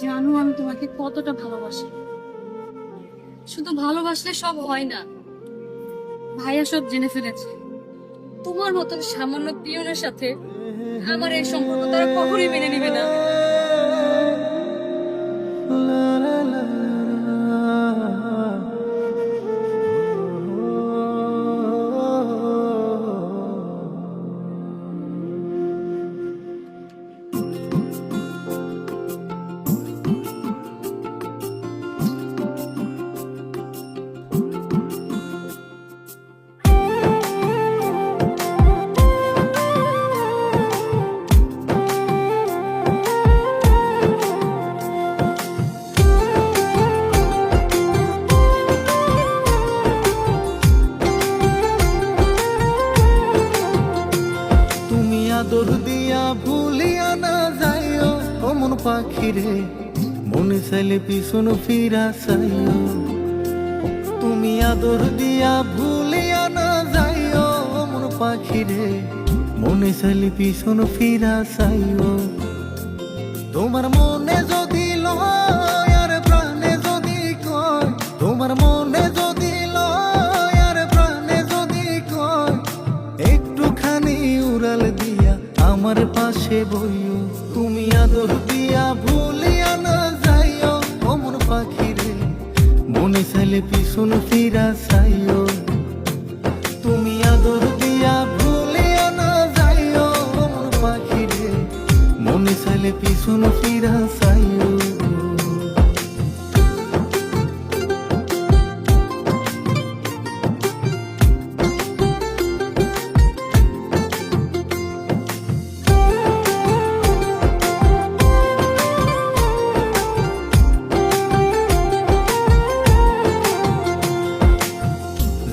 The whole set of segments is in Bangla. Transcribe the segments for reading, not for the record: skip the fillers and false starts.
জানো আমি তোমাকে কতটা ভালোবাসি। শুধু ভালোবাসলে সব হয় না, ভাইয়া সব জেনে ফেলেছে। তোমার মতন সামান্য পিয়নের সাথে আমার এই সম্পর্ক তারা কখনোই মেনে নিবে না। আদর দিয়া ভুলিয়া না যাইও অমন পাখিরে, মনে চাইলে পিছন ফিরা চাইও। তুমি আদর দিয়া ভুলিয়া না যাইও অমন পাখিরে, মনে চাইলে পিছন ফিরা চাইও। তোমার মনে যদি লয় আর প্রাণে যদি কয়, তোমার মনে যদি লয় আর প্রাণে যদি কয়, একটুখানি উড়াল দিয়া আমার পাশে বইও। তুমি আদর দিয়া ভুলিয়া না যাইও অমন পাখিরে, মনে চাইলে পিছন ফিরা চাইও। তুমি আদর দিয়া ভুলিয়া না যাইও অমন পাখিরে, মনে চাইলে পিছন ফিরা চাইও।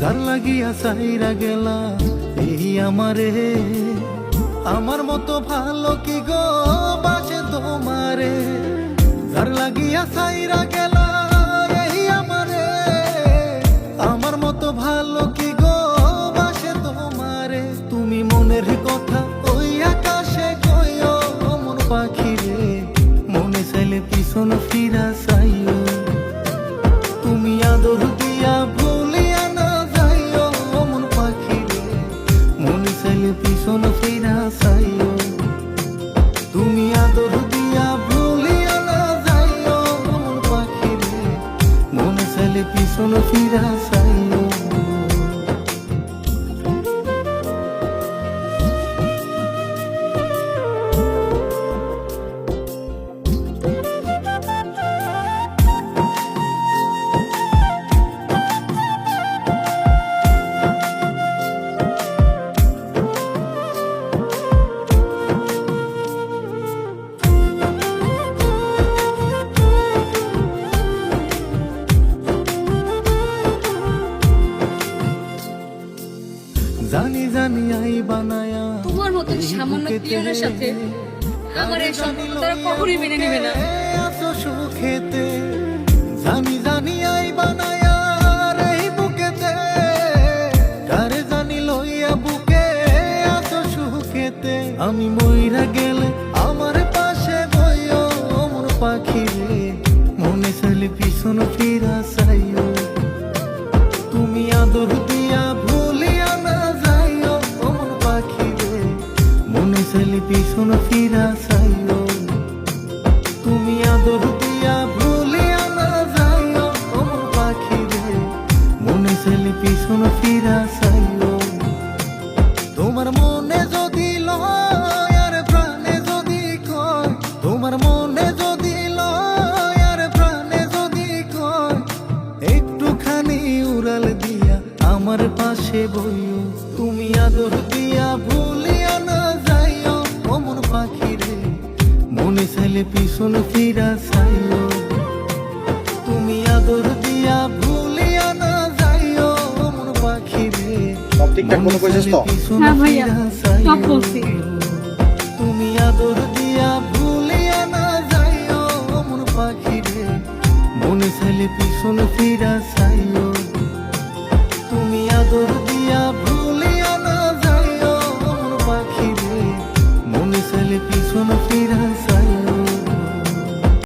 যার লাগিয়া চাইরা গেলা এই আমারে, আমার মতো ভালো কি গো বাসে তোমারে। যার লাগিয়া চাইরা গেলা এই আমারে, আমার মতো ভালো কি গো বাসে তোমারে। তুমি মনের কথা ওই আকাশে কইও মন পাখিরে, মনে চাইলে পিছন ফিরা চাইও। তুমি আদর দিয়া ভুলিয়া না যাইও অমন পাখিরে, মনে চাইলে পিছন ফিরা চাইও। তুমি আদর দিয়া ভুলিয়া না যাইও অমন পাখিরে, মনে চাইলে পিছন ফিরা চাইও। জানি জানি আই বানায়া তোমার মতন সামান্য পিয়নের সাথে আমার এই সম্পর্ক তারা কখনোই মেনে নিবে না। এত সুখেতে জানি জানি আই বানায়া এই বুকেতে, কারে জানি লইয়া বুকে এত সুখেতে। আমি মইরা গেলে আমার পাশে বইও অমন পাখিরে, মনে চাইলে পিছন ফিরা চাইও। তুমি আদর দিয়া ভুলিয়া না যাইও অমন পাখিরে, মনে চাইলে পিছন ফিরা চাইও। তুমি আদর দিয়া ভুলিয়া না যাইও অমন পাখিরে, মনে চাইলে পিছন ফিরা চাইও। তোমার মনে যদি লয় আর প্রাণে যদি কয়, তোমার মনে যদি লয় আর প্রাণে যদি কয়, একটুখানি উড়াল দিয়া আমার পাশে বইও। তুমি আদর দিয়া ভুলিয়া না যাইও অমন পাখিরে, মনে চাইলে পিছন ফিরা চাইও। তুমি আদর দিয়া ভুলিয়া না যাইও অমন পাখিরে, ঠিকঠাক মনে করেছিস তো? হ্যাঁ ভাইয়া, সব বলছি। তুমি আদর দিয়া ভুলিয়া না যাইও অমন পাখিরে, মনে চাইলে পিছন ফিরা চাইও। তুমি আদর